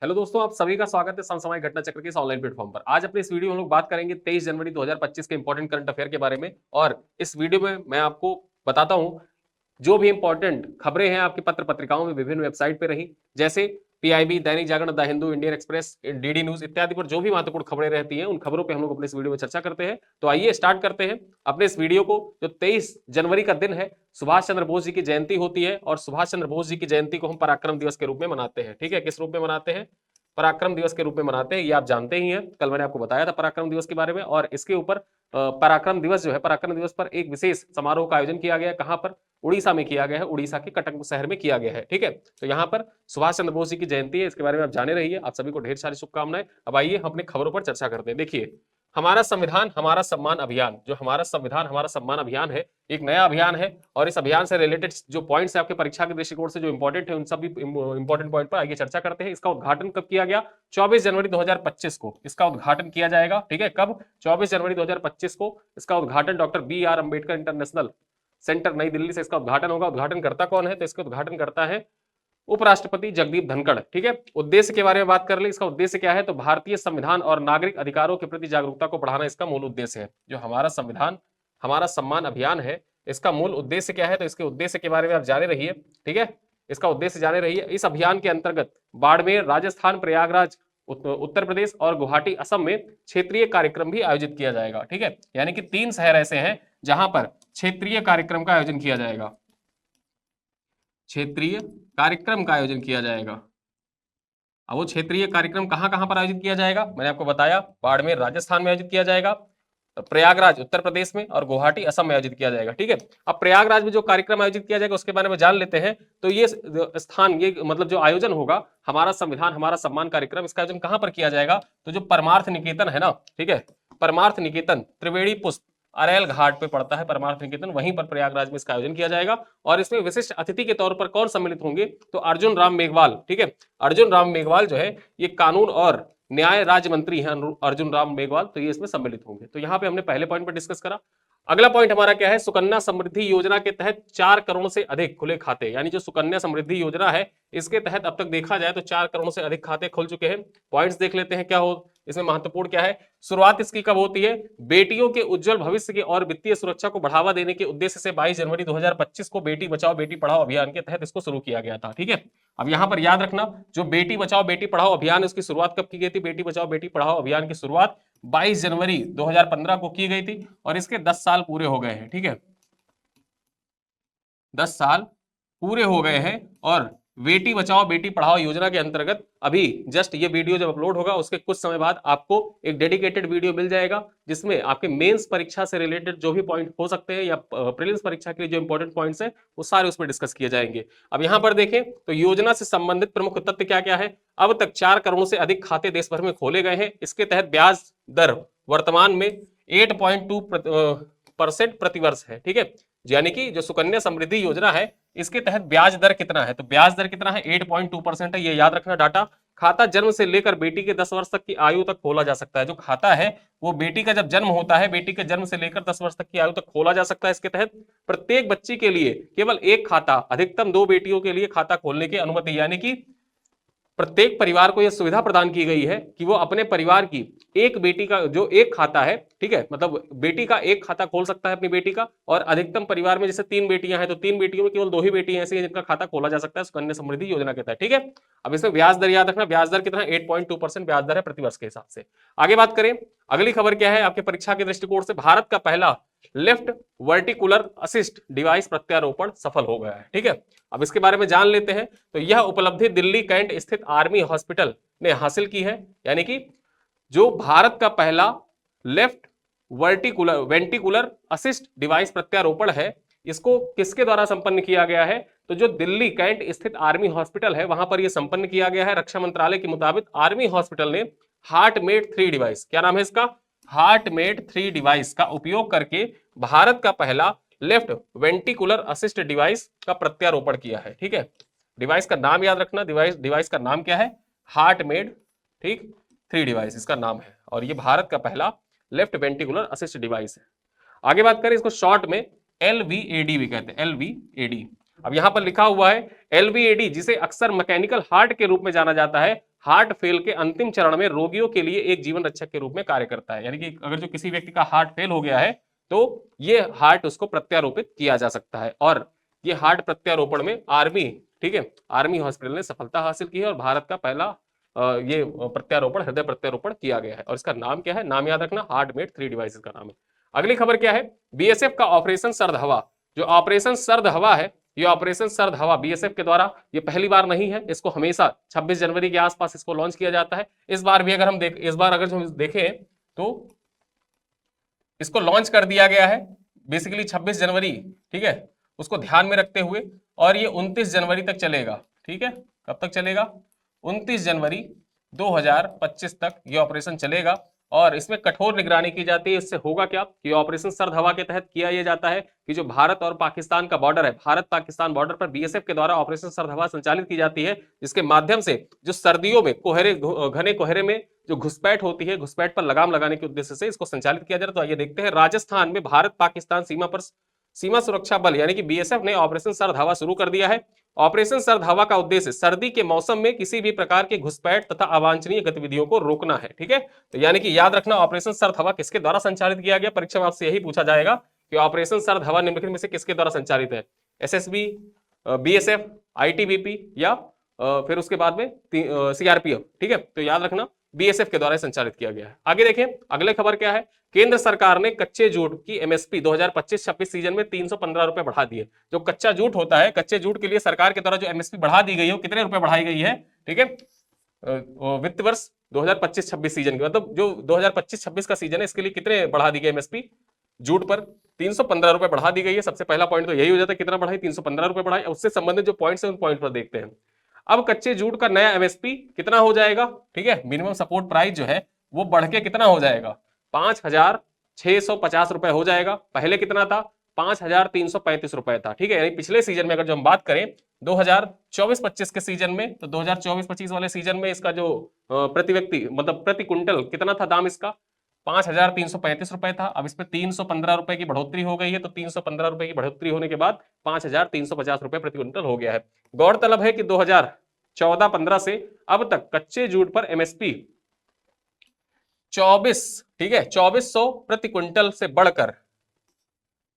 Hello दोस्तों, आप सभी का स्वागत है समसामयिक घटना चक्र के इस ऑनलाइन प्लेटफॉर्म पर। आज अपने इस वीडियो में हम लोग बात करेंगे 23 जनवरी 2025 के इंपॉर्टेंट करंट अफेयर के बारे में। और इस वीडियो में मैं आपको बताता हूं जो भी इंपॉर्टेंट खबरें हैं आपके पत्र पत्रिकाओं में विभिन्न वेबसाइट पे रही, जैसे PIB, Dainik Jagran, the Hindu, Indian Express, DD News इत्यादि पर जो भी महत्वपूर्ण खबरें रहती हैं उन खबरों पे हम लोग अपने इस वीडियो में चर्चा करते हैं। तो आइए स्टार्ट करते हैं अपने इस वीडियो को। जो 23 जनवरी का दिन है, सुभाष चंद्र बोस जी की जयंती होती है और सुभाष चंद्र बोस जी की जयंती को हम पराक्रम दिवस के रूप में मनाते हैं। ठीक है, किस रूप में मनाते हैं? पराक्रम दिवस के रूप में मनाते हैं। ये आप जानते ही हैं, कल मैंने आपको बताया था पराक्रम दिवस के बारे में। और इसके ऊपर पराक्रम दिवस जो है, पराक्रम दिवस पर एक विशेष समारोह का आयोजन किया गया है। कहां पर? उड़ीसा में किया गया है, उड़ीसा के कटक शहर में किया गया है। ठीक है, तो यहाँ पर सुभाष चंद्र बोस जी की जयंती है, इसके बारे में आप जाने रहिए। आप सभी को ढेर सारी शुभकामनाएं। अब आइए हम अपने खबरों पर चर्चा करते हैं। देखिए, हमारा संविधान हमारा सम्मान अभियान, जो हमारा संविधान हमारा सम्मान अभियान है, एक नया अभियान है। और इस अभियान से रिलेटेड जो पॉइंट्स है आपके परीक्षा के दृष्टिकोण से जो इंपॉर्टेंट है, उन सभी इंपॉर्टेंट पॉइंट पर आइए चर्चा करते हैं। इसका उद्घाटन कब किया गया? 24 जनवरी 2025 को इसका उद्घाटन किया जाएगा। ठीक है, कब? 24 जनवरी 2025 को इसका उद्घाटन doctor BR Ambedkar international centre नई दिल्ली से इसका उद्घाटन होगा। उद्घाटन करता कौन है? तो इसका उद्घाटन करता है उपराष्ट्रपति जगदीप धनखड़। ठीक है, उद्देश्य के बारे में बात कर ले। इसका उद्देश्य क्या है? तो भारतीय संविधान और नागरिक अधिकारों के प्रति जागरूकता को बढ़ाना इसका मूल उद्देश्य है। जो हमारा संविधान हमारा सम्मान अभियान है, इसका मूल उद्देश्य क्या है? तो इसके उद्देश्य के बारे में आप जाने रहिए। ठीक है, इसका उद्देश्य जाने रहिए। इस अभियान के अंतर्गत बाड़मेर, राजस्थान, प्रयागराज उत्तर प्रदेश और गुवाहाटी असम में क्षेत्रीय कार्यक्रम भी आयोजित किया जाएगा। ठीक है, यानी कि 3 शहर ऐसे हैं जहां पर क्षेत्रीय कार्यक्रम का आयोजन किया जाएगा। क्षेत्रीय कार्यक्रम का आयोजन किया जाएगा। अब वो क्षेत्रीय कार्यक्रम कहां कहां पर आयोजित किया जाएगा? मैंने आपको बताया, बाड़मेर राजस्थान में आयोजित किया जाएगा, प्रयागराज उत्तर प्रदेश में और गुवाहाटी असम में आयोजित किया जाएगा। ठीक है, अब प्रयागराज में जो कार्यक्रम आयोजित किया जाएगा उसके बारे में जान लेते हैं। तो ये स्थान, ये मतलब जो आयोजन होगा, हमारा संविधान हमारा सम्मान कार्यक्रम, इसका आयोजन कहां पर किया जाएगा? तो जो परमार्थ निकेतन है ना, ठीक है, परमार्थ निकेतन त्रिवेणी पुष्प अरेल घाट पे पड़ता है परमार्थ निकेतन, वहीं पर प्रयागराज में इसका आयोजन किया जाएगा। और इसमें विशिष्ट अतिथि के तौर पर कौन सम्मिलित होंगे? तो अर्जुन राम मेघवाल। ठीक है, अर्जुन राम मेघवाल जो है ये कानून और न्याय राज्य मंत्री हैं, अर्जुन राम मेघवाल, तो ये इसमें सम्मिलित होंगे। तो यहाँ पे हमने पहले पॉइंट पर डिस्कस करा। अगला पॉइंट हमारा क्या है? सुकन्या समृद्धि योजना के तहत 4 करोड़ से अधिक खुले खाते, यानी जो सुकन्या समृद्धि योजना है इसके तहत अब तक देखा जाए तो 4 करोड़ से अधिक खाते खुल चुके हैं। पॉइंट्स देख लेते हैं क्या हो इसमें महत्वपूर्ण क्या है। शुरुआत इसकी कब होती है? बेटियों के उज्जवल भविष्य की और वित्तीय सुरक्षा को बढ़ावा देने के उद्देश्य से 22 जनवरी 2025 को बेटी बचाओ बेटी पढ़ाओ अभियान के तहत इसको शुरू किया गया था। ठीक है, अब यहां पर याद रखना, जो बेटी बचाओ बेटी पढ़ाओ अभियान, उसकी शुरुआत कब की गई थी? बेटी बचाओ बेटी पढ़ाओ अभियान की शुरुआत 22 जनवरी 2015 को की गई थी और इसके 10 साल पूरे हो गए हैं। ठीक है, 10 साल पूरे हो गए हैं। और बेटी बचाओ बेटी पढ़ाओ योजना के अंतर्गत अभी जस्ट ये वीडियो जब अपलोड होगा उसके कुछ समय बाद आपको एक डेडिकेटेड वीडियो मिल जाएगा, जिसमें आपके मेंस परीक्षा से रिलेटेड जो भी पॉइंट हो सकते हैं या प्रीलिम्स परीक्षा के लिए जो इंपॉर्टेंट पॉइंट्स हैं वो सारे उसमें डिस्कस किए जाएंगे। अब यहां पर देखें तो योजना से संबंधित प्रमुख तथ्य क्या क्या है। अब तक 4 करोड़ से अधिक खाते देश भर में खोले गए हैं। इसके तहत ब्याज दर वर्तमान में 8.2% प्रतिवर्ष है। ठीक है, यानी कि जो सुकन्या समृद्धि योजना है इसके तहत ब्याज दर कितना है? तो ब्याज दर कितना है? 8.2% है। ये याद रखना डाटा। खाता जन्म से लेकर बेटी के 10 वर्ष तक की आयु तक खोला जा सकता है। जो खाता है वो बेटी का जब जन्म होता है, बेटी के जन्म से लेकर 10 वर्ष तक की आयु तक खोला जा सकता है। इसके तहत प्रत्येक बच्ची के लिए केवल एक खाता, अधिकतम 2 बेटियों के लिए खाता खोलने की अनुमति, यानी कि प्रत्येक परिवार को यह सुविधा प्रदान की गई है कि वो अपने परिवार की एक बेटी का जो एक खाता है, ठीक है, मतलब बेटी का एक खाता खोल सकता है अपनी बेटी का। और अधिकतम परिवार में जैसे 3 बेटियां हैं तो 3 बेटियों में केवल 2 ही बेटियां ऐसी हैं जिनका खाता खोला जा सकता है सुकन्या समृद्धि योजना के तहत। ठीक है, अब इसमें ब्याज दर याद रखना, ब्याज दर कितना? 8.2% ब्याज दर है प्रतिवर्ष के हिसाब से। आगे बात करें, अगली खबर क्या है आपके परीक्षा के दृष्टिकोण से? भारत का पहला लेफ्ट वर्टिकुलर असिस्ट डिवाइस प्रत्यारोपण सफल हो गया है। ठीक है, अब इसके बारे में जान लेते हैं। तो यह उपलब्धि दिल्ली कैंट स्थित आर्मी हॉस्पिटल ने हासिल की है, यानी कि जो भारत का पहला लेफ्ट वेंटिकुलर असिस्ट डिवाइस प्रत्यारोपण है, इसको किसके द्वारा संपन्न किया गया है? तो जो दिल्ली कैंट स्थित आर्मी हॉस्पिटल है वहां पर यह संपन्न किया गया है। रक्षा मंत्रालय के मुताबिक आर्मी हॉस्पिटल ने हार्टमेट 3 डिवाइस, क्या नाम है इसका? हार्टमेट 3 डिवाइस का उपयोग करके भारत का पहला लेफ्ट वेंटिकुलर असिस्ट डिवाइस का प्रत्यारोपण किया है। ठीक है, डिवाइस का नाम याद रखना, डिवाइस का नाम क्या है? हार्टमेट, ठीक, 3 डिवाइस इसका नाम है। और ये भारत का पहला लेफ्ट वेंटिकुलर असिस्ट डिवाइस है। आगे बात करें, इसको शॉर्ट में LVAD भी कहते हैं, LVAD। अब यहां पर लिखा हुआ है LVAD, जिसे अक्सर मैकेनिकल हार्ट के रूप में जाना जाता है, हार्ट फेल के अंतिम चरण में रोगियों के लिए एक जीवन रक्षक के रूप में कार्य करता है। यानी कि अगर जो किसी व्यक्ति का हार्ट फेल हो गया है तो ये हार्ट उसको प्रत्यारोपित किया जा सकता है। और ये हार्ट प्रत्यारोपण में आर्मी, ठीक है, आर्मी हॉस्पिटल ने सफलता हासिल की है और भारत का पहला ये प्रत्यारोपण, हृदय प्रत्यारोपण किया गया है। और इसका नाम क्या है, नाम याद रखना, हार्टमेट 3 डिवाइसेस का नाम है। अगली खबर क्या है, बीएसएफ का ऑपरेशन सर्द हवा, जो ऑपरेशन सर्द हवा है, ये ऑपरेशन सर्द हवा बीएसएफ के द्वारा ये पहली बार नहीं है, इसको हमेशा 26 जनवरी के आसपास इसको लॉन्च किया जाता है। इस बार भी अगर हम देखें तो इसको लॉन्च कर दिया गया है बेसिकली 26 जनवरी, ठीक है, उसको ध्यान में रखते हुए, और ये 29 जनवरी तक चलेगा। ठीक है, कब तक चलेगा, 29 जनवरी 2025 तक ये ऑपरेशन चलेगा। और इसमें कठोर निगरानी की जाती है। इससे होगा क्या कि ऑपरेशन सर्द हवा के तहत किया यह जाता है कि जो भारत और पाकिस्तान का बॉर्डर है, भारत पाकिस्तान बॉर्डर पर बीएसएफ के द्वारा ऑपरेशन सर्द हवा संचालित की जाती है, जिसके माध्यम से जो सर्दियों में घने कोहरे में जो घुसपैठ होती है, घुसपैठ पर लगाम लगाने के उद्देश्य से इसको संचालित किया जा रहा है। तो आइए देखते हैं, राजस्थान में भारत पाकिस्तान सीमा पर सीमा सुरक्षा बल यानी कि बीएसएफ ने ऑपरेशन सर्द हवा शुरू कर दिया है। ऑपरेशन सर्द हवा का उद्देश्य सर्दी के मौसम में किसी भी प्रकार के घुसपैठ तथा अवांछनीय गतिविधियों को रोकना है। ठीक है, तो यानी कि याद रखना, ऑपरेशन सर्द हवा किसके द्वारा संचालित किया गया, परीक्षा में आपसे यही पूछा जाएगा कि ऑपरेशन सर्द हवा निम्नलिखित में से किसके द्वारा संचालित है, एसएसबी, बीएसएफ, आईटीबीपी या फिर उसके बाद में सीआरपीएफ। ठीक है, तो याद रखना बीएसएफ के द्वारा संचालित किया गया है। आगे देखें, अगले खबर क्या है, केंद्र सरकार ने कच्चे जूट की एमएसपी 2025-26 सीजन में 315 रुपए बढ़ा दिए। जो कच्चा जूट होता है, कच्चे जूट के लिए सरकार के द्वारा जो एमएसपी बढ़ा दी गई है, वो कितने रुपए बढ़ाई गई है, ठीक है, वित्त वर्ष 2025-26 सीजन के, मतलब जो 2025-26 का सीजन है, इसके लिए कितने बढ़ा दी गई एमएसपी जूट पर, 315 रुपए बढ़ा दी गई है। सबसे पहला पॉइंट तो यही हो जाता है, कितना बढ़ाई, 315 रुपए बढ़ाई। उससे संबंधित जो पॉइंट्स है उन पॉइंट पर देखते हैं। अब कच्चे जूट का नया एमएसपी कितना हो जाएगा, ठीक है, मिनिमम सपोर्ट प्राइस जो है वो बढ़ के कितना हो जाएगा, 5,650 रुपए हो जाएगा। पहले कितना था, 5,335 रुपए था। ठीक है, यानी पिछले सीजन में अगर जो हम बात करें 2024-25 के सीजन में, तो 2024-25 वाले सीजन में इसका जो प्रति व्यक्ति मतलब प्रति क्विंटल कितना था दाम इसका, 5,335 रुपए था। अब इसमें 315 रुपए की बढ़ोतरी हो गई है, तो 315 रुपए की बढ़ोतरी होने के बाद 5,350 रुपए प्रति क्विंटल हो गया है। गौरतलब है कि 2014-15 से अब तक कच्चे जूट पर एमएसपी 24, ठीक है, 2400 प्रति क्विंटल से बढ़कर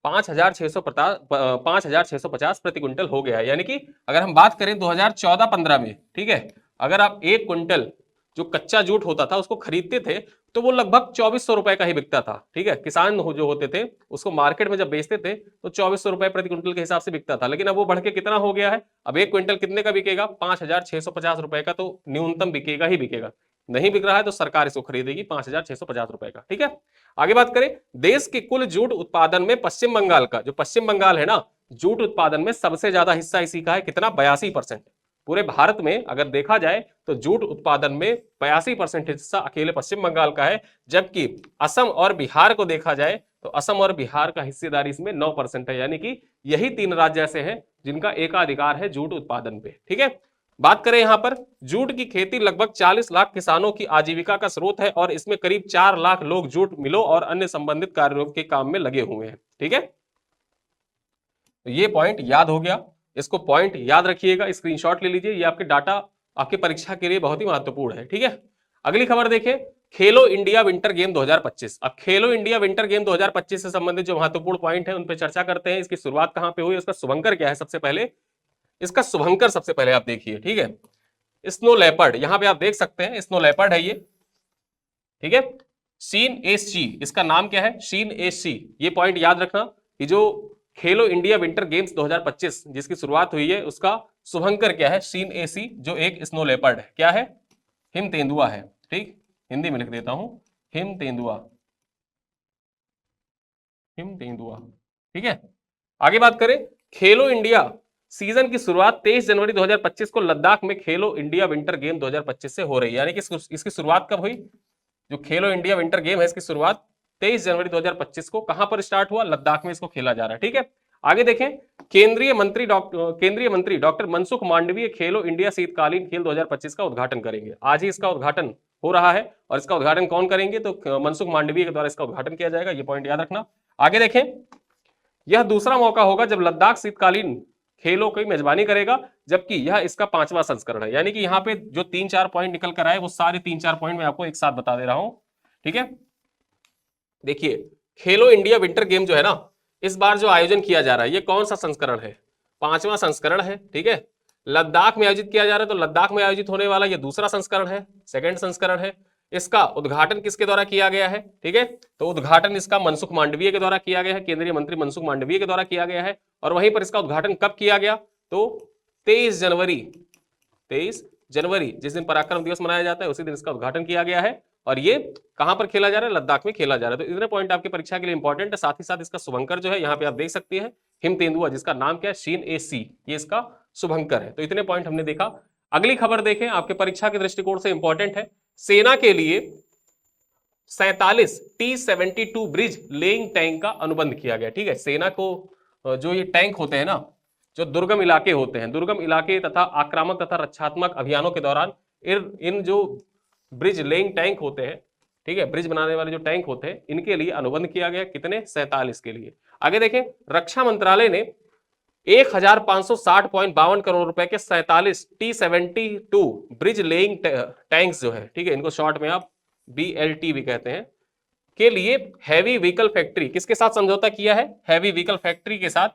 5,650 प्रति क्विंटल हो गया है। यानी कि अगर हम बात करें 2014-15 में, ठीक है, अगर आप एक क्विंटल जो कच्चा जूट होता था उसको खरीदते थे तो वो लगभग 2400 रुपए का ही बिकता था। ठीक है, किसान जो होते थे उसको मार्केट में जब बेचते थे तो 2400 रुपए प्रति क्विंटल के हिसाब से बिकता था। लेकिन अब वो बढ़ के कितना हो गया है, अब एक क्विंटल कितने का बिकेगा, 5,650 रुपए का तो न्यूनतम बिकेगा ही बिकेगा। नहीं बिक रहा है तो सरकार इसको खरीदेगी 5,650 रुपए का। ठीक है, आगे बात करें, देश के कुल जूट उत्पादन में पश्चिम बंगाल का, जो पश्चिम बंगाल है ना, जूट उत्पादन में सबसे ज्यादा हिस्सा इसी का है। कितना, 82%। पूरे भारत में अगर देखा जाए तो जूट उत्पादन में 82% हिस्सा अकेले पश्चिम बंगाल का है। जबकि असम और बिहार को देखा जाए तो असम और बिहार का हिस्सेदारी इसमें 9% है। यानी कि यही 3 राज्य ऐसे हैं जिनका एकाधिकार है जूट उत्पादन पे। ठीक है, बात करें यहां पर, जूट की खेती लगभग 40 लाख किसानों की आजीविका का स्रोत है और इसमें करीब 4 लाख लोग जूट मिलों और अन्य संबंधित कार्यों के काम में लगे हुए हैं। ठीक है, तो ये पॉइंट याद हो गया, इसको पॉइंट याद रखिएगा, स्क्रीनशॉट ले लीजिए, ये आपके डाटा आपके परीक्षा के लिए बहुत ही महत्वपूर्ण है। ठीक है, अगली खबर देखें, खेलो इंडिया विंटर गेम 2025। अब खेलो इंडिया विंटर गेम 2025 से संबंधित जो महत्वपूर्ण पॉइंट है उन पर चर्चा करते हैं। इसकी शुरुआत कहां पे हुई, इसका शुभंकर क्या है, सबसे पहले इसका शुभंकर सबसे पहले आप देखिए। ठीक है, स्नो लेपर्ड, यहां पे आप देख सकते हैं स्नो लेपर्ड है ये। ठीक है, शीन एससी, इसका नाम क्या है, शीन एससी। ये पॉइंट याद रखना कि जो खेलो इंडिया विंटर गेम्स 2025 जिसकी शुरुआत हुई है उसका शुभंकर क्या है, शीन एसी, जो एक स्नो लेपर्ड है। क्या है, हिम तेंदुआ है। ठीक, हिंदी में लिख देता हूं, हिम तेंदुआ, हिम तेंदुआ। ठीक है, आगे बात करें, खेलो इंडिया सीजन की शुरुआत 23 जनवरी 2025 को लद्दाख में खेलो इंडिया विंटर गेम 2025 से हो रही है। यानी कि इसकी शुरुआत कब हुई, जो खेलो इंडिया विंटर गेम है इसकी शुरुआत 23 जनवरी 2025 को कहां पर स्टार्ट हुआ, लद्दाख में इसको खेला जा रहा है। ठीक है, आगे देखें, केंद्रीय मंत्री डॉक्टर मनसुख मांडवीय खेलो इंडिया शीतकालीन खेल 2025 का उद्घाटन करेंगे। आज ही इसका उद्घाटन हो रहा है और इसका उद्घाटन कौन करेंगे, तो मनसुख मांडवीय के द्वारा इसका उद्घाटन किया जाएगा। ये पॉइंट याद रखना। आगे देखें, यह दूसरा मौका होगा जब लद्दाख शीतकालीन खेलों की मेजबानी करेगा, जबकि यह इसका 5वां संस्करण है। यानी कि यहाँ पे जो 3-4 पॉइंट निकल कर आए वो सारे 3-4 पॉइंट मैं आपको एक साथ बता दे रहा हूं। ठीक है, देखिए खेलो इंडिया विंटर गेम जो है ना, इस बार जो आयोजन किया जा रहा है ये कौन सा संस्करण है? 5वां संस्करण है। ठीक है, लद्दाख में आयोजित किया जा रहा है, तो लद्दाख में आयोजित होने वाला ये दूसरा संस्करण है, सेकंड संस्करण है। इसका उद्घाटन किसके द्वारा किया गया है? ठीक है, तो उद्घाटन इसका मनसुख मांडवीय के द्वारा किया गया है, केंद्रीय मंत्री मनसुख मांडवीय के द्वारा किया गया है। और वहीं पर इसका उद्घाटन कब किया गया? तो 23 जनवरी 23 जनवरी जिस दिन पराक्रम दिवस मनाया जाता है उसी दिन इसका उद्घाटन किया गया है। और ये कहां पर खेला जा रहा है? लद्दाख में खेला जा रहा है। तो इतने पॉइंट आपकी परीक्षा के लिए इंपॉर्टेंट है। साथ ही साथ इसका शुभंकर जो है यहाँ पे आप देख सकते हैं, हिम तेंदुआ, जिसका नाम क्या है? शीन ए सी, ये इसका शुभंकर है। तो इतने पॉइंट हमने देखा। अगली खबर देखें, आपके परीक्षा के दृष्टिकोण से इंपॉर्टेंट है। सेना के लिए 47 T-72 ब्रिज लेइंग टैंक का अनुबंध किया गया। ठीक है, सेना को जो ये टैंक होते हैं ना, जो दुर्गम इलाके होते हैं, दुर्गम इलाके तथा आक्रामक तथा रक्षात्मक अभियानों के दौरान इन जो ब्रिज लेइंग टैंक होते हैं, ठीक है, ब्रिज बनाने वाले जो टैंक होते हैं, इनके लिए अनुबंध किया गया। कितने? 47 के लिए। आगे देखें, रक्षा मंत्रालय ने 1560.52 करोड़ रुपए के 47 T-72 ब्रिज लेइंग टैंक्स जो है, ठीक है, इनको शॉर्ट में आप BLT भी कहते हैं, के लिए हैवी व्हीकल फैक्ट्री, किसके साथ समझौता किया है? हैवी व्हीकल फैक्ट्री के साथ,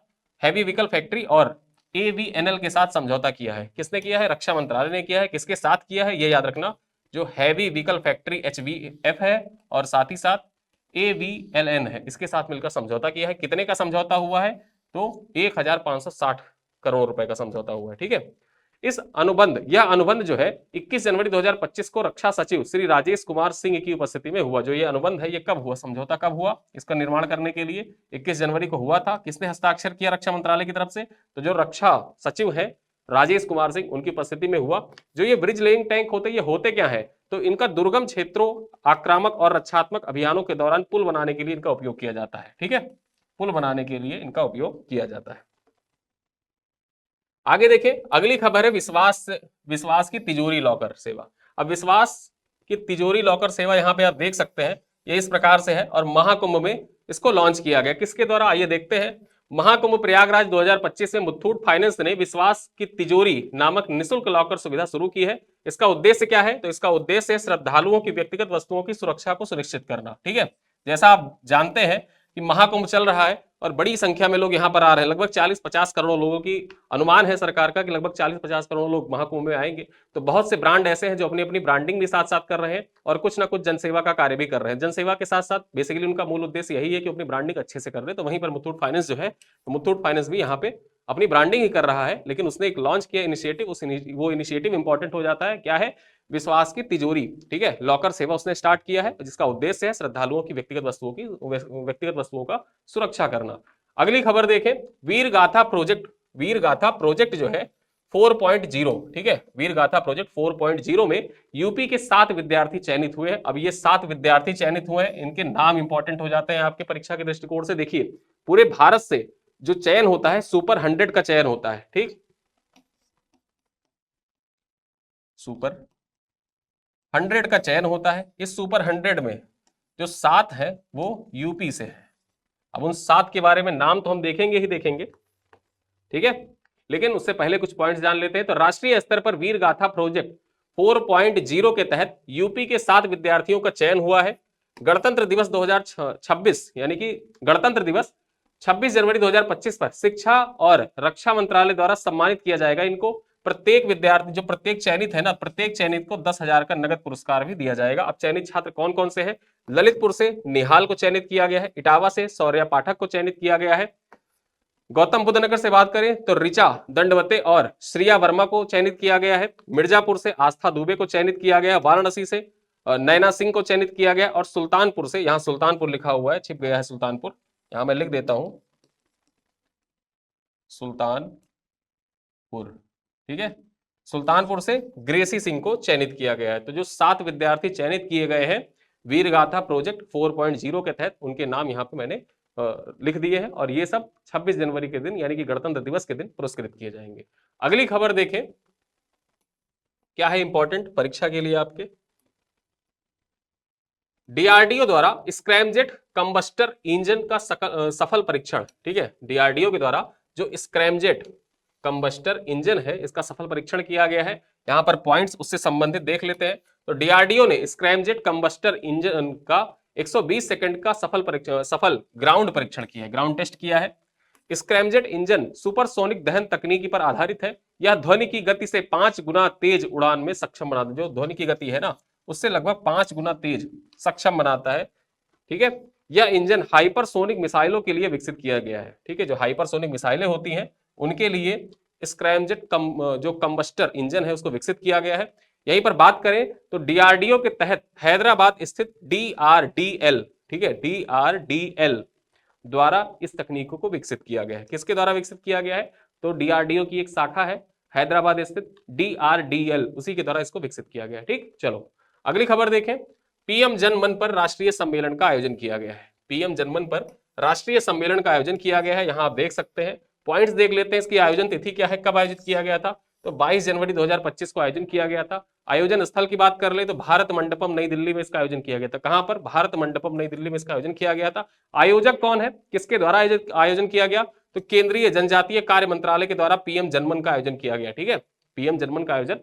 हैवी व्हीकल फैक्ट्री और AVNL के साथ समझौता किया है। किसने किया है? रक्षा मंत्रालय ने किया है। किसके साथ किया है? ये याद रखना, जो हैवी व्हीकल फैक्ट्री HVF है और साथ ही साथ AVLN है, इसके साथ मिलकर समझौता किया है। कितने का समझौता हुआ है? तो 1560 करोड़ रुपए का समझौता हुआ है। ठीक है, इस अनुबंध, यह अनुबंध जो है 21 जनवरी 2025 को रक्षा सचिव श्री राजेश कुमार सिंह की उपस्थिति में हुआ। जो ये अनुबंध है ये कब हुआ? समझौता कब हुआ इसका निर्माण करने के लिए? 21 जनवरी को हुआ था। किसने हस्ताक्षर किया रक्षा मंत्रालय की तरफ से? तो जो रक्षा सचिव है राजेश कुमार सिंह, उनकी उपस्थिति में हुआ। जो ये ब्रिज लेइंग टैंक होते, ये होते क्या है? तो इनका दुर्गम क्षेत्रों, आक्रामक और रक्षात्मक अभियानों के दौरान पुल बनाने के लिए इनका उपयोग किया जाता है। ठीक है, पुल बनाने के लिए इनका उपयोग किया जाता है। आगे देखें, अगली खबर है विश्वास की तिजोरी लॉकर सेवा। अब विश्वास की तिजोरी लॉकर सेवा यहां पे आप देख सकते हैं, ये इस प्रकार से है और महाकुंभ में इसको लॉन्च किया गया। किसके द्वारा? आइए देखते हैं। महाकुंभ प्रयागराज 2025 में मुथूट फाइनेंस ने विश्वास की तिजोरी नामक निःशुल्क लॉकर सुविधा शुरू की है। इसका उद्देश्य क्या है? तो इसका उद्देश्य है श्रद्धालुओं की व्यक्तिगत वस्तुओं की सुरक्षा को सुनिश्चित करना। ठीक है, जैसा आप जानते हैं कि महाकुंभ चल रहा है और बड़ी संख्या में लोग यहां पर आ रहे हैं। लगभग 40-50 करोड़ लोगों की अनुमान है सरकार का कि लगभग 40-50 करोड़ लोग महाकुंभ में आएंगे। तो बहुत से ब्रांड ऐसे हैं जो अपनी अपनी ब्रांडिंग भी साथ साथ कर रहे हैं और कुछ ना कुछ जनसेवा का कार्य भी कर रहे हैं। जनसेवा के साथ साथ बेसिकली उनका मूल उद्देश्य यही है कि अपनी ब्रांडिंग अच्छे से कर रहे हैं। तो वहीं पर मुथूट फाइनेंस जो है, तो मुथूट फाइनेंस भी यहाँ पे अपनी ब्रांडिंग ही कर रहा है, लेकिन उसने एक लॉन्च किया इनिशिएटिव, वो इनिशिएटिव इंपॉर्टेंट हो जाता है। क्या है? विश्वास की तिजोरी, ठीक है, लॉकर सेवा उसने स्टार्ट किया है, जिसका उद्देश्य है श्रद्धालुओं की व्यक्तिगत वस्तुओं का सुरक्षा करना। अगली खबर देखें, वीर गाथा प्रोजेक्ट जो है 4.0, ठीक है, वीर गाथा प्रोजेक्ट 4.0 में यूपी के 7 विद्यार्थी चयनित हुए हैं। अब ये 7 विद्यार्थी चयनित हुए हैं, इनके नाम इंपॉर्टेंट हो जाते हैं आपके परीक्षा के दृष्टिकोण से। देखिए, पूरे भारत से जो चयन होता है सुपर 100 का चयन होता है। ठीक, सुपर 100 का चयन होता है। इस सुपर 100 में जो 7 है वो यूपी से है। अब उन 7 के बारे में नाम तो हम देखेंगे ही देखेंगे, ठीक है, लेकिन उससे पहले कुछ पॉइंट्स जान लेते हैं। तो राष्ट्रीय स्तर पर वीर गाथा प्रोजेक्ट 4.0 के तहत यूपी के 7 विद्यार्थियों का चयन हुआ है। गणतंत्र दिवस 2026 यानी कि गणतंत्र दिवस 26 जनवरी 2025 पर शिक्षा और रक्षा मंत्रालय द्वारा सम्मानित किया जाएगा इनको। प्रत्येक विद्यार्थी, जो प्रत्येक चयनित है ना, प्रत्येक चयनित को 10,000 का नगद पुरस्कार भी दिया जाएगा। अब चयनित छात्र कौन कौन से हैं? ललितपुर से निहाल को चयनित किया गया है, इटावा से शौर्या पाठक को चयनित किया गया है, गौतम बुद्ध नगर से बात करें तो ऋचा दंडवते और श्रिया वर्मा को चयनित किया गया है, मिर्जापुर से आस्था दुबे को चयनित किया गया, वाराणसी से नैना सिंह को चयनित किया गया और सुल्तानपुर से, यहाँ सुल्तानपुर लिखा हुआ है, छिप गया है सुल्तानपुर, यहां मैं लिख देता हूं सुल्तानपुर, ठीक है, सुल्तानपुर से ग्रेसी सिंह को चयनित किया गया है। तो जो 7 विद्यार्थी चयनित किए गए हैं वीरगाथा प्रोजेक्ट 4.0 के तहत, उनके नाम यहाँ पे मैंने लिख दिए हैं और ये सब 26 जनवरी के दिन यानी कि गणतंत्र दिवस के दिन पुरस्कृत किए जाएंगे। अगली खबर देखें, क्या है इंपॉर्टेंट परीक्षा के लिए आपके, डीआरडीओ द्वारा स्क्रैमजेट कंबस्टर इंजन का सफल परीक्षण। ठीक है, डीआरडीओ के द्वारा जो स्क्रैमजेट कंबस्टर इंजन है, इसका सफल परीक्षण किया गया है। यहाँ पर पॉइंट्स उससे संबंधित देख लेते हैं। तो डीआरडीओ ने स्क्रैमजेट कंबस्टर इंजन का 120 सेकंड का सफल ग्राउंड परीक्षण किया है, ग्राउंड टेस्ट किया है। स्क्रैमजेट इंजन सुपरसोनिक दहन तकनीकी पर आधारित है। यह ध्वनि की गति से 5 गुना तेज उड़ान में सक्षम बनाता है। जो ध्वनि की गति है ना, उससे लगभग 5 गुना तेज सक्षम बनाता है। ठीक है, यह इंजन हाइपरसोनिक मिसाइलों के लिए विकसित किया गया है। ठीक है, जो हाइपरसोनिक मिसाइलें होती हैं उनके लिए स्क्रैमजेट जो कंबस्टर इंजन है उसको विकसित किया गया है। यहीं पर बात करें तो डीआरडीओ के तहत हैदराबाद स्थित डीआरडीएल, ठीक है, डीआरडीएल द्वारा इस तकनीकों को विकसित किया गया है। किसके द्वारा विकसित किया गया है? तो डीआरडीओ की एक शाखा है हैदराबाद स्थित डीआरडीएल, उसी के द्वारा इसको विकसित किया गया है। ठीक, चलो अगली खबर देखें। पीएम जनमन पर राष्ट्रीय सम्मेलन का आयोजन किया गया है। पीएम जनमन पर राष्ट्रीय सम्मेलन का आयोजन किया गया है। यहां आप देख सकते हैं, पॉइंट्स देख लेते हैं। इसकी आयोजन तिथि क्या है, कब आयोजित किया गया था? तो 22 जनवरी 2025 को आयोजन किया गया था। आयोजन स्थल की बात कर ले तो भारत मंडपम नई दिल्ली में इसका आयोजन किया गया था। कहां पर? भारत मंडपम नई दिल्ली में इसका आयोजन किया गया था। आयोजक कौन है, किसके द्वारा आयोजन किया गया? तो केंद्रीय जनजातीय कार्य मंत्रालय के द्वारा पीएम जनमन का आयोजन किया गया। ठीक है, पीएम जनमन का आयोजन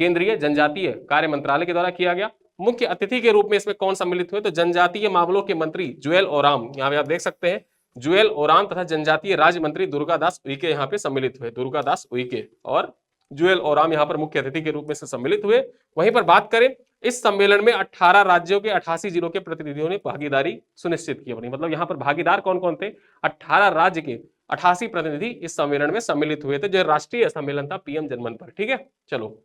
केंद्रीय जनजातीय कार्य मंत्रालय के द्वारा किया गया। मुख्य अतिथि के रूप में इसमें कौन सम्मिलित हुए? तो जनजातीय मामलों के मंत्री जुएल ओराम, यहाँ पे आप देख सकते हैं जुएल ओराम, तथा जनजातीय राज्य मंत्री दुर्गादास उइके यहाँ पे सम्मिलित हुए। दुर्गादास उइके और जुएल ओराम यहाँ पर मुख्य अतिथि के रूप में से सम्मिलित हुए। वहीं पर बात करें, इस सम्मेलन में 18 राज्यों के 88 जिलों के प्रतिनिधियों ने भागीदारी सुनिश्चित की अपनी। मतलब यहाँ पर भागीदार कौन कौन थे? 18 राज्य के 88 प्रतिनिधि इस सम्मेलन में सम्मिलित हुए थे, जो राष्ट्रीय सम्मेलन था पीएम जनमन पर। ठीक है, चलो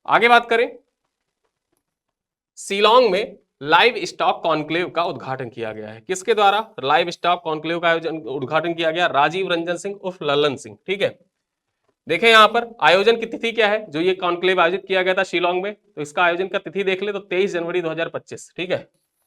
आगे बात करें। शिलांग में लाइव स्टॉक कॉन्क्लेव का उद्घाटन किया गया है। किसके द्वारा लाइव स्टॉक कॉन्क्लेव का उद्घाटन किया गया? राजीव रंजन सिंह उर्फ लल्लन सिंह। ठीक है, देखें यहाँ पर आयोजन की तिथि क्या है, जो ये कॉन्क्लेव आयोजित किया गया था शिलांग में, तो इसका आयोजन का तिथि देख ले तो 23 जनवरी 2025। ठीक है,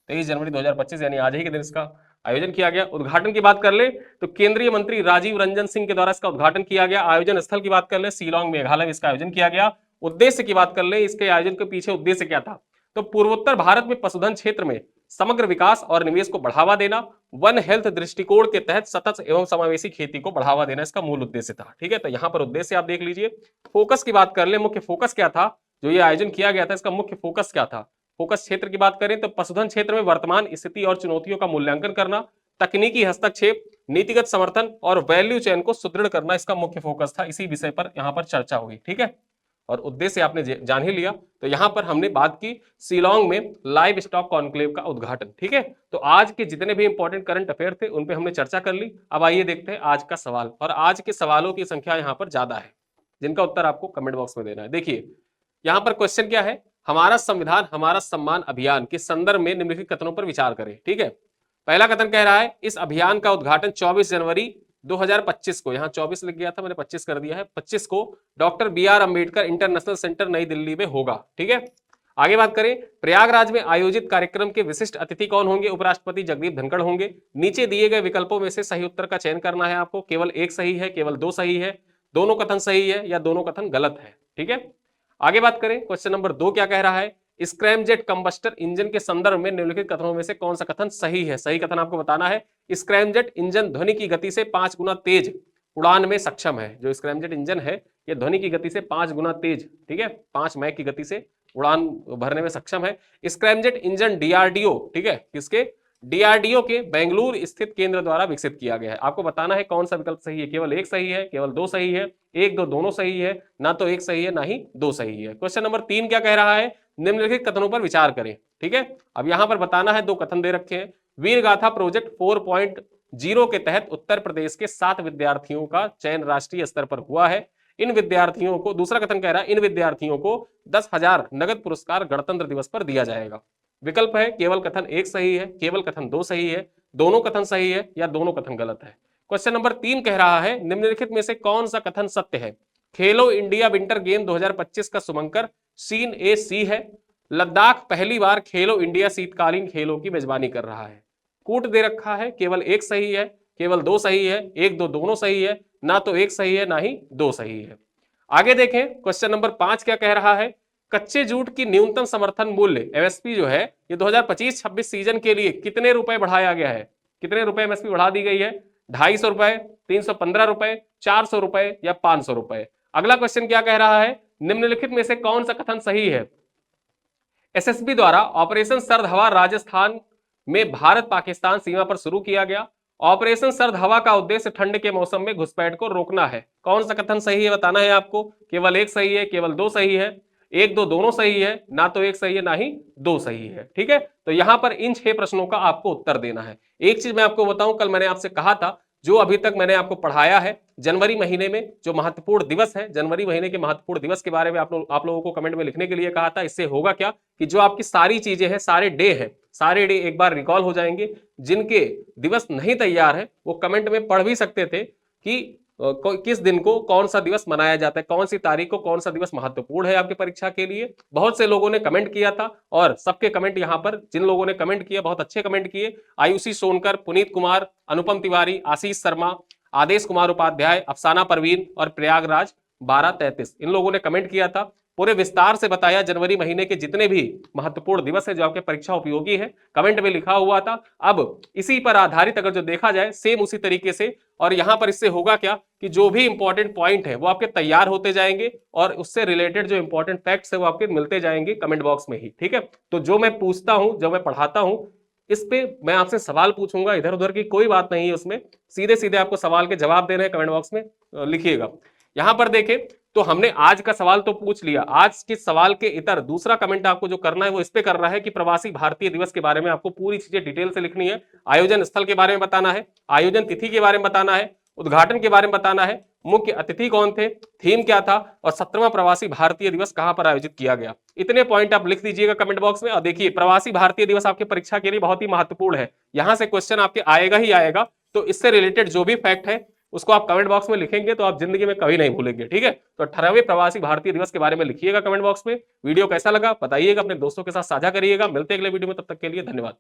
23 जनवरी 2025 यानी आज ही के दिन इसका आयोजन किया गया। उद्घाटन की बात कर ले तो केंद्रीय मंत्री राजीव रंजन सिंह के द्वारा इसका उद्घाटन किया गया। आयोजन स्थल की बात कर ले, शिलांग मेघालय में इसका आयोजन किया गया। उद्देश्य की बात कर ले, इसके आयोजन के पीछे उद्देश्य क्या था? तो पूर्वोत्तर भारत में पशुधन क्षेत्र में समग्र विकास और निवेश को बढ़ावा देना, वन हेल्थ दृष्टिकोण के तहत सतत एवं समावेशी खेती को बढ़ावा देना इसका मूल उद्देश्य था। ठीक है, तो यहाँ पर उद्देश्य आप देख लीजिए। फोकस की बात कर ले, मुख्य फोकस क्या था जो ये आयोजन किया गया था, इसका मुख्य फोकस क्या था? फोकस क्षेत्र की बात करें तो पशुधन क्षेत्र में वर्तमान स्थिति और चुनौतियों का मूल्यांकन करना, तकनीकी हस्तक्षेप, नीतिगत समर्थन और वैल्यू चेन को सुदृढ़ करना इसका मुख्य फोकस था। इसी विषय पर यहाँ पर चर्चा हुई। ठीक है, और उद्देश्य आपने जान ही लिया। तो यहां पर हमने बात की शिलांग में लाइव स्टॉक कॉन्क्लेव का उद्घाटन। ठीक है, तो आज के जितने भी इंपॉर्टेंट करंट अफेयर थे उन पे हमने चर्चा कर ली। अब आइए देखते हैं आज का सवाल, और आज के सवालों की संख्या यहां पर ज्यादा है, जिनका उत्तर आपको कमेंट बॉक्स में देना है। देखिए यहां पर क्वेश्चन क्या है, हमारा संविधान हमारा सम्मान अभियान के संदर्भ में निम्नलिखित कथनों पर विचार करें। ठीक है, पहला कथन कह रहा है इस अभियान का उद्घाटन 24 जनवरी 2025 को, यहां 24 लिख गया था मैंने 25 कर दिया है, 25 को doctor BR Ambedkar international centre नई दिल्ली में होगा। ठीक है, आगे बात करें, प्रयागराज में आयोजित कार्यक्रम के विशिष्ट अतिथि कौन होंगे? उपराष्ट्रपति जगदीप धनखड़ होंगे। नीचे दिए गए विकल्पों में से सही उत्तर का चयन करना है आपको। केवल एक सही है, केवल दो सही है, दोनों कथन सही है, या दोनों कथन गलत है। ठीक है, आगे बात करें, क्वेश्चन नंबर 2 क्या कह रहा है, स्क्रैमजेट कंबस्टर इंजन के संदर्भ में निम्नलिखित कथनों में से कौन सा कथन सही है? सही कथन आपको बताना है। स्क्रैमजेट इंजन ध्वनि की गति से 5 गुना तेज उड़ान में सक्षम है। जो स्क्रैमजेट इंजन है ये ध्वनि की गति से 5 गुना तेज, ठीक है, 5 मैक की गति से उड़ान भरने में सक्षम है। स्क्रैमजेट इंजन डीआरडीओ, ठीक है, किसके? डीआरडीओ के बेंगलुरु स्थित केंद्र द्वारा विकसित किया गया है। आपको बताना है कौन सा विकल्प सही है। केवल एक सही है, केवल दो सही है, एक दो दोनों सही है, ना तो एक सही है ना ही दो सही है। क्वेश्चन नंबर 3 क्या कह रहा है, निम्नलिखित कथनों पर विचार करें। ठीक है, अब यहां पर बताना है, दो कथन दे रखे हैं। वीर गाथा प्रोजेक्ट 4.0 के तहत उत्तर प्रदेश के 7 विद्यार्थियों का चयन राष्ट्रीय स्तर पर हुआ है। इन विद्यार्थियों को, दूसरा कथन कह रहा है, इन विद्यार्थियों को 10,000 नगद पुरस्कार गणतंत्र दिवस पर दिया जाएगा। विकल्प है केवल कथन एक सही है, केवल कथन दो सही है, दोनों कथन सही है, या दोनों कथन गलत है। क्वेश्चन नंबर 3 कह रहा है निम्नलिखित में से कौन सा कथन सत्य है। खेलो इंडिया विंटर गेम 2025 का शुभंकर सीन ए सी है। लद्दाख पहली बार खेलो इंडिया शीतकालीन खेलों की मेजबानी कर रहा है। कूट दे रखा है, केवल एक सही है, केवल दो सही है, एक दो दोनों सही है, ना तो एक सही है ना ही दो सही है। आगे देखें, क्वेश्चन नंबर 5 क्या कह रहा है, कच्चे जूट की न्यूनतम समर्थन मूल्य एमएसपी जो है ये 2025-26 सीजन के लिए कितने रुपए बढ़ाया गया है। कितने रुपए एमएसपी बढ़ा दी गई है? 250 रुपए, 315 रुपए, 400 रुपए या 500 रुपए। अगला क्वेश्चन क्या कह रहा है, निम्नलिखित में से कौन सा कथन सही है। एसएसबी द्वारा ऑपरेशन सर्द हवा राजस्थान में भारत पाकिस्तान सीमा पर शुरू किया गया। ऑपरेशन सर्द हवा का उद्देश्य ठंड के मौसम में घुसपैठ को रोकना है। कौन सा कथन सही है बताना है आपको। केवल एक सही है, केवल दो सही है, एक दो दोनों सही है, ना तो एक सही है ना ही दो सही है। ठीक है, तो यहां पर इन 6 प्रश्नों का आपको उत्तर देना है। एक चीज मैं आपको बताऊं, कल मैंने आपसे कहा था, जो अभी तक मैंने आपको पढ़ाया है, जनवरी महीने में जो महत्वपूर्ण दिवस है, जनवरी महीने के महत्वपूर्ण दिवस के बारे में आप लोगों को कमेंट में लिखने के लिए कहा था। इससे होगा क्या कि जो आपकी सारी चीजें हैं, सारे डे हैं, सारे डे एक बार रिकॉल हो जाएंगे। जिनके दिवस नहीं तैयार है वो कमेंट में पढ़ भी सकते थे कि किस दिन को कौन सा दिवस मनाया जाता है, कौन सी तारीख को कौन सा दिवस महत्वपूर्ण है आपकी परीक्षा के लिए। बहुत से लोगों ने कमेंट किया था और सबके कमेंट यहां पर, जिन लोगों ने कमेंट किया बहुत अच्छे कमेंट किए। आयुषी सोनकर, पुनीत कुमार, अनुपम तिवारी, आशीष शर्मा, आदेश कुमार उपाध्याय, अफसाना परवीन और प्रयागराज 1233, इन लोगों ने कमेंट किया था। पूरे विस्तार से बताया जनवरी महीने के जितने भी महत्वपूर्ण दिवस है जो आपके परीक्षा उपयोगी है, कमेंट में लिखा हुआ था। अब इसी पर आधारित अगर जो देखा जाए सेम उसी तरीके से, और यहां पर इससे होगा क्या कि जो भी इंपॉर्टेंट पॉइंट है वो आपके तैयार होते जाएंगे और उससे रिलेटेड जो इंपॉर्टेंट फैक्ट्स है वो आपके मिलते जाएंगे कमेंट बॉक्स में ही। ठीक है, तो जो मैं पूछता हूं, जो मैं पढ़ाता हूं, इस पे मैं आपसे सवाल पूछूंगा, इधर उधर की कोई बात नहीं है उसमें, सीधे सीधे आपको सवाल के जवाब देने हैं, कमेंट बॉक्स में लिखिएगा। यहां पर देखें तो हमने आज का सवाल तो पूछ लिया, आज के सवाल के इतर दूसरा कमेंट आपको जो करना है वो इस पे करना है कि प्रवासी भारतीय दिवस के बारे में आपको पूरी चीजें डिटेल से लिखनी है। आयोजन स्थल के बारे में बताना है, आयोजन तिथि के बारे में बताना है, उद्घाटन के बारे में बताना है, मुख्य अतिथि कौन थे, थीम क्या था, और 17वां प्रवासी भारतीय दिवस कहां पर आयोजित किया गया। इतने पॉइंट आप लिख दीजिएगा कमेंट बॉक्स में। और देखिए, प्रवासी भारतीय दिवस आपके परीक्षा के लिए बहुत ही महत्वपूर्ण है, यहां से क्वेश्चन आपके आएगा ही आएगा। तो इससे रिलेटेड जो भी फैक्ट है उसको आप कमेंट बॉक्स में लिखेंगे तो आप जिंदगी में कभी नहीं भूलेंगे। ठीक है, तो 18वें प्रवासी भारतीय दिवस के बारे में लिखिएगा कमेंट बॉक्स में। वीडियो कैसा लगा बताइएगा, अपने दोस्तों के साथ साझा करिएगा। मिलते हैं अगले वीडियो में, तब तक के लिए धन्यवाद।